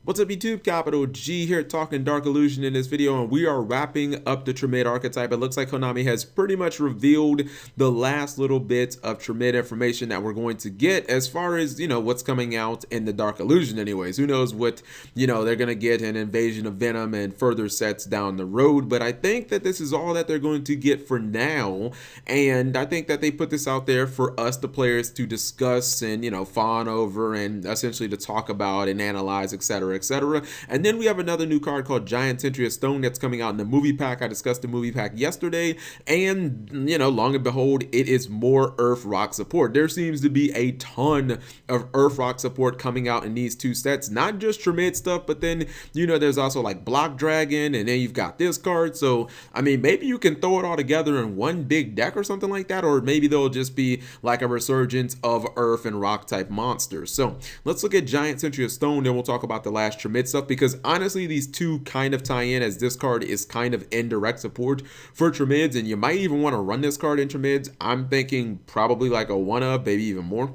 What's up YouTube, Capital G here talking Dark Illusion in this video, and we are wrapping up the Tramid archetype. It looks like Konami has pretty much revealed the last little bit of Tramid information that we're going to get as far as, what's coming out in the Dark Illusion anyways. Who knows what, they're going to get an Invasion of Venom and further sets down the road, but I think that this is all that they're going to get for now, and I think that they put this out there for us, the players, to discuss and, fawn over and essentially to talk about and analyze, etc. etc. And then we have another new card called Giant Sentry of Stone that's coming out in the movie pack. I discussed the movie pack yesterday, and long and behold, it is more Earth Rock support. There seems to be a ton of Earth Rock support coming out in these two sets, not just Tramid stuff, but then there's also like Block Dragon, and then you've got this card. So I mean, maybe you can throw it all together in one big deck or something like that, or maybe they'll just be like a resurgence of Earth and Rock type monsters. So let's look at Giant Sentry of Stone, then we'll talk about the last Tramid stuff, because honestly these two kind of tie in, as this card is kind of indirect support for Tramids, and you might even want to run this card in Tramids. I'm thinking probably like a one of, maybe even more.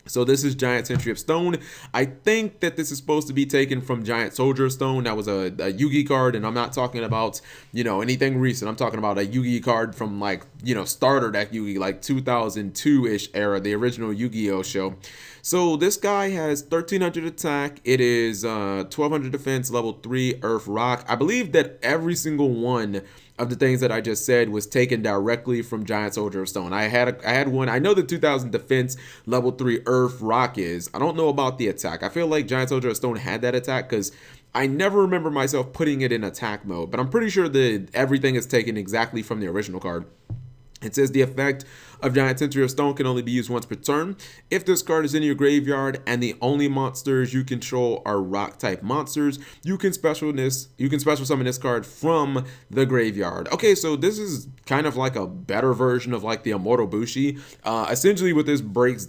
So this is Giant Sentry of Stone. I think that this is supposed to be taken from Giant Soldier of Stone. That was a Yugi card, and I'm not talking about, anything recent. I'm talking about a Yugi card from like, starter deck Yugi, like 2002-ish era, the original Yu-Gi-Oh show. So this guy has 1300 attack. It is 1200 defense, level 3 Earth Rock. I believe that every single one of the things that I just said was taken directly from Giant Soldier of Stone. I had one. I know the 2000 defense level 3 Earth Rock is. I don't know about the attack. I feel like Giant Soldier of Stone had that attack because I never remember myself putting it in attack mode, but I'm pretty sure that everything is taken exactly from the original card. It says the effect of Giant Sentry of Stone can only be used once per turn. If this card is in your graveyard and the only monsters you control are rock type monsters, you can special summon this card from the graveyard. Okay, so this is kind of like a better version of like the Immortal Bushi. Essentially what this boils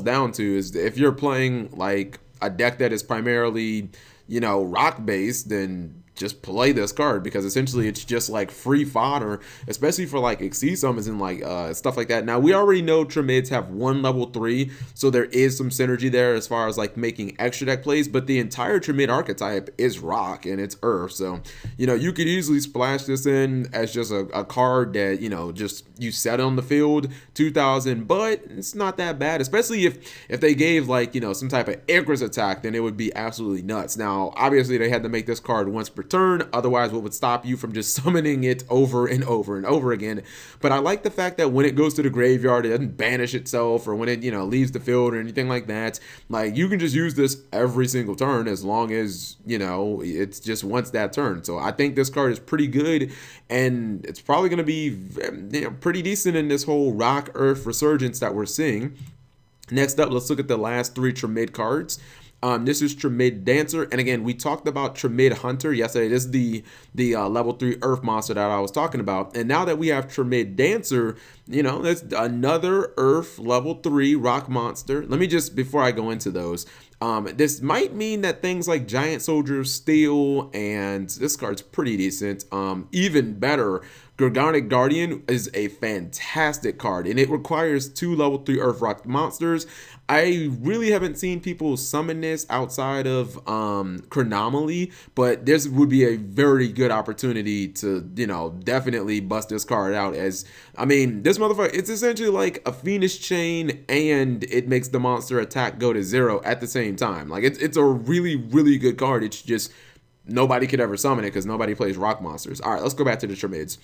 down to is if you're playing like a deck that is primarily, rock based, then just play this card, because essentially it's just like free fodder, especially for like Exceed summons and like stuff like that. Now we already know Tramids have one level 3, so there is some synergy there as far as like making extra deck plays, but the entire Tramid archetype is rock and it's earth, so you could easily splash this in as just a card that just you set on the field 2000, but it's not that bad, especially if they gave like some type of Icarus attack, then it would be absolutely nuts. Now obviously they had to make this card once per turn, otherwise what would stop you from just summoning it over and over and over again. But I like the fact that when it goes to the graveyard, it doesn't banish itself, or when it leaves the field or anything like that. Like you can just use this every single turn as long as it's just once that turn. So I think this card is pretty good, and it's probably going to be pretty decent in this whole rock earth resurgence that we're seeing. Next up, let's look at the last 3 Tramid cards. This is Tramid Dancer, and again, we talked about Tramid Hunter yesterday. This is the level 3 Earth monster that I was talking about, and now that we have Tramid Dancer, that's another Earth level 3 rock monster. Let me just, before I go into those, this might mean that things like Giant Soldier of Steel, and this card's pretty decent, even better, Gorgonic Guardian is a fantastic card, and it requires 2 level 3 Earth Rock monsters. I really haven't seen people summon this outside of Chronomaly, but this would be a very good opportunity to, definitely bust this card out. As, I mean, this motherfucker, it's essentially like a Phoenix Chain, and it makes the monster attack go to 0 at the same time. Like, it's a really, really good card. It's just nobody could ever summon it because nobody plays rock monsters. All right, let's go back to the Tramids.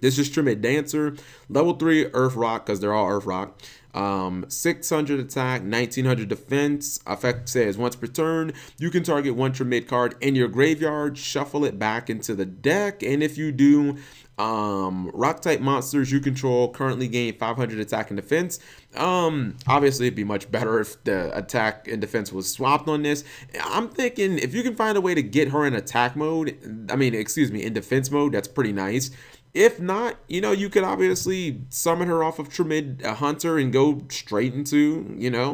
This is Tramid Dancer, level 3 Earth Rock, because they're all Earth Rock. 600 attack, 1900 defense. Effect says once per turn, you can target one Tramid card in your graveyard, shuffle it back into the deck, and if you do, rock type monsters you control currently gain 500 attack and defense. Obviously it'd be much better if the attack and defense was swapped on this. I'm thinking if you can find a way to get her in attack mode, in defense mode, that's pretty nice. If not, you could obviously summon her off of Tramid Hunter and go straight into,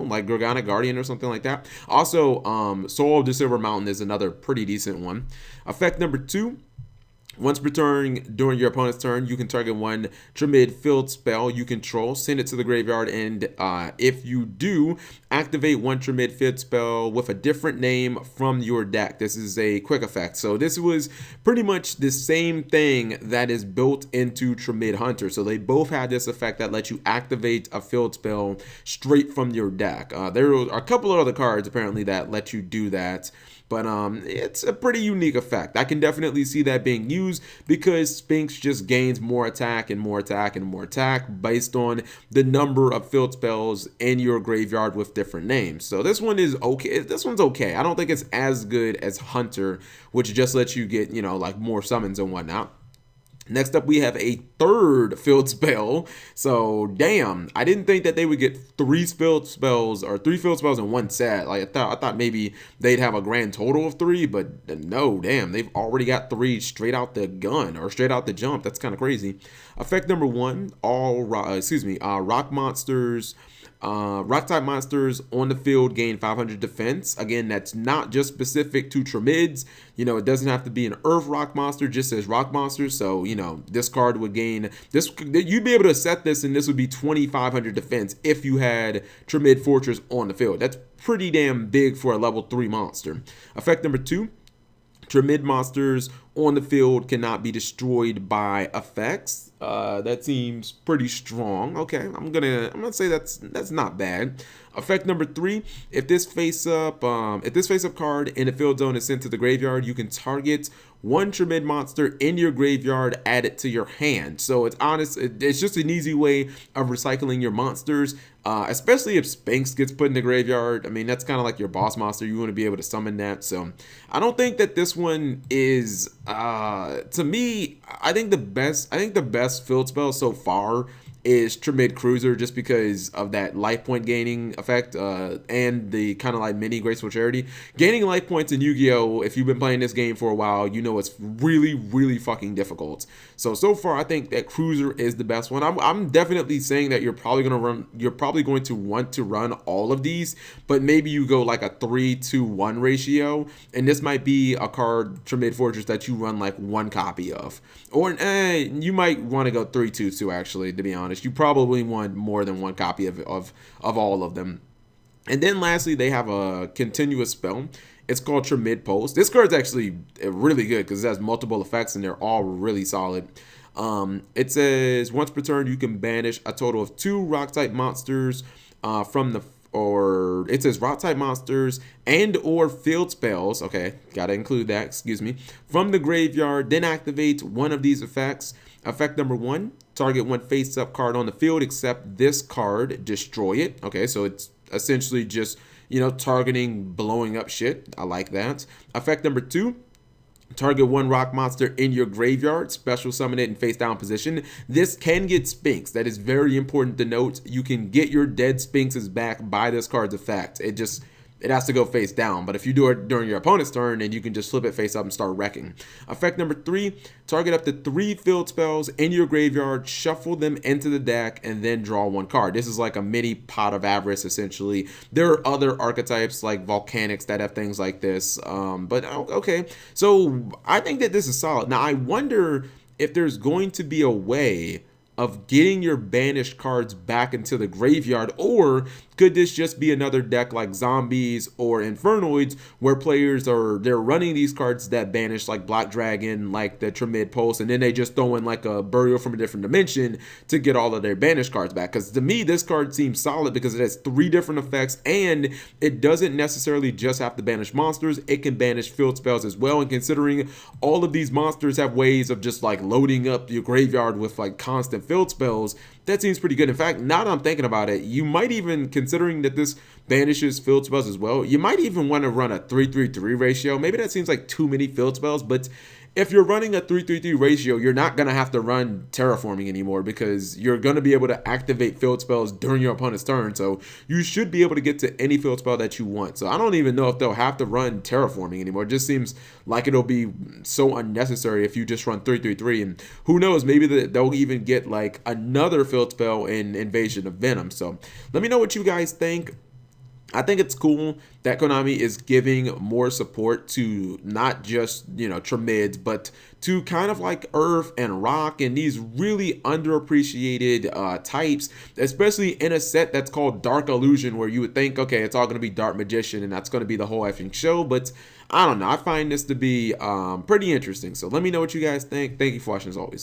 like Gorgonic Guardian or something like that. Also, Soul of the Silver Mountain is another pretty decent one. Effect number 2, Once per turn during your opponent's turn, you can target one Tramid field spell you control, send it to the graveyard, and if you do, activate one Tramid field spell with a different name from your deck. This is a quick effect. So this was pretty much the same thing that is built into Tramid Hunter. So they both had this effect that lets you activate a field spell straight from your deck. There are a couple of other cards apparently that let you do that. But it's a pretty unique effect. I can definitely see that being used because Sphinx just gains more attack and more attack and more attack based on the number of field spells in your graveyard with different names. So this one is okay. This one's okay. I don't think it's as good as Hunter, which just lets you get, you know, like more summons and whatnot. Next up, we have a third field spell. So, damn, I didn't think that they would get three field spells in one set. Like I thought maybe they'd have a grand total of three, but no, damn, they've already got three straight out the gun or straight out the jump. That's kind of crazy. Effect number one: rock monsters. Rock type monsters on the field gain 500 defense. Again, that's not just specific to Tramids. You know, it doesn't have to be an Earth rock monster, just as rock monsters. So, you know, this card would gain this. You'd be able to set this, and this would be 2,500 defense if you had Tramid Fortress on the field. That's pretty damn big for a level 3 monster. Effect number two: Tramid monsters on the field cannot be destroyed by effects. That seems pretty strong. Okay, I'm gonna say that's not bad. Effect number three: if this face up card in the field zone is sent to the graveyard, you can target one Tramid monster in your graveyard, add it to your hand. So it's just an easy way of recycling your monsters, especially if Sphinx gets put in the graveyard. I mean, that's kind of like your boss monster. You want to be able to summon that. So I don't think that this one is, to me, I think the best field spell so far is Tramid Cruiser, just because of that life point gaining effect and the kind of like mini Graceful Charity. Gaining life points in Yu-Gi-Oh! If you've been playing this game for a while, you know it's really, really fucking difficult. So far, I think that Cruiser is the best one. I'm definitely saying that you're probably going to want to run all of these, but maybe you go like a 3-to-1 ratio, and this might be a card, Tramid Fortress, that you run like one copy of. Or you might want to go 3-2-2, actually, to be honest. You probably want more than one copy of all of them. And then lastly, they have a continuous spell. It's called Tramid Pulse. This card's actually really good because it has multiple effects and they're all really solid. It says once per turn you can banish a total of 2 rock type monsters it says rock type monsters and or field spells. Okay, gotta include that, excuse me. From the graveyard, then activate one of these effects. Effect number one: target one face-up card on the field except this card, destroy it. Okay, so it's essentially just, you know, targeting blowing up shit. I like that. Effect number two: target one rock monster in your graveyard, special summon it in face down position. This can get Sphinx. That is very important to note. You can get your dead Sphinxes back by this card's effect. It has to go face down, but if you do it during your opponent's turn, then you can just flip it face up and start wrecking. Effect number three: target up to 3 field spells in your graveyard, shuffle them into the deck, and then draw 1 card. This is like a mini Pot of Avarice, essentially. There are other archetypes like Volcanics that have things like this, but okay. So I think that this is solid. Now, I wonder if there's going to be a way of getting your banished cards back into the graveyard, or could this just be another deck like Zombies or Infernoids where they're running these cards that banish, like Black Dragon, like the Tramid Pulse, and then they just throw in like a Burial from a Different Dimension to get all of their banished cards back? Because to me, this card seems solid because it has 3 different effects, and it doesn't necessarily just have to banish monsters. It can banish field spells as well, and considering all of these monsters have ways of just like loading up your graveyard with like constant field spells, that seems pretty good. In fact, now that I'm thinking about it, you might even, considering that this banishes field spells as well, you might even want to run a 3-3-3 ratio. Maybe that seems like too many field spells, but if you're running a 3-3-3 ratio, you're not going to have to run terraforming anymore because you're going to be able to activate field spells during your opponent's turn. So you should be able to get to any field spell that you want. So I don't even know if they'll have to run terraforming anymore. It just seems like it'll be so unnecessary if you just run 3-3-3. And who knows, maybe they'll even get like another field spell in Invasion of Venom. So let me know what you guys think. I think it's cool that Konami is giving more support to not just, Tramids, but to kind of like Earth and Rock and these really underappreciated types, especially in a set that's called Dark Illusion, where you would think, okay, it's all going to be Dark Magician and that's going to be the whole effing show. But I don't know. I find this to be pretty interesting. So let me know what you guys think. Thank you for watching as always.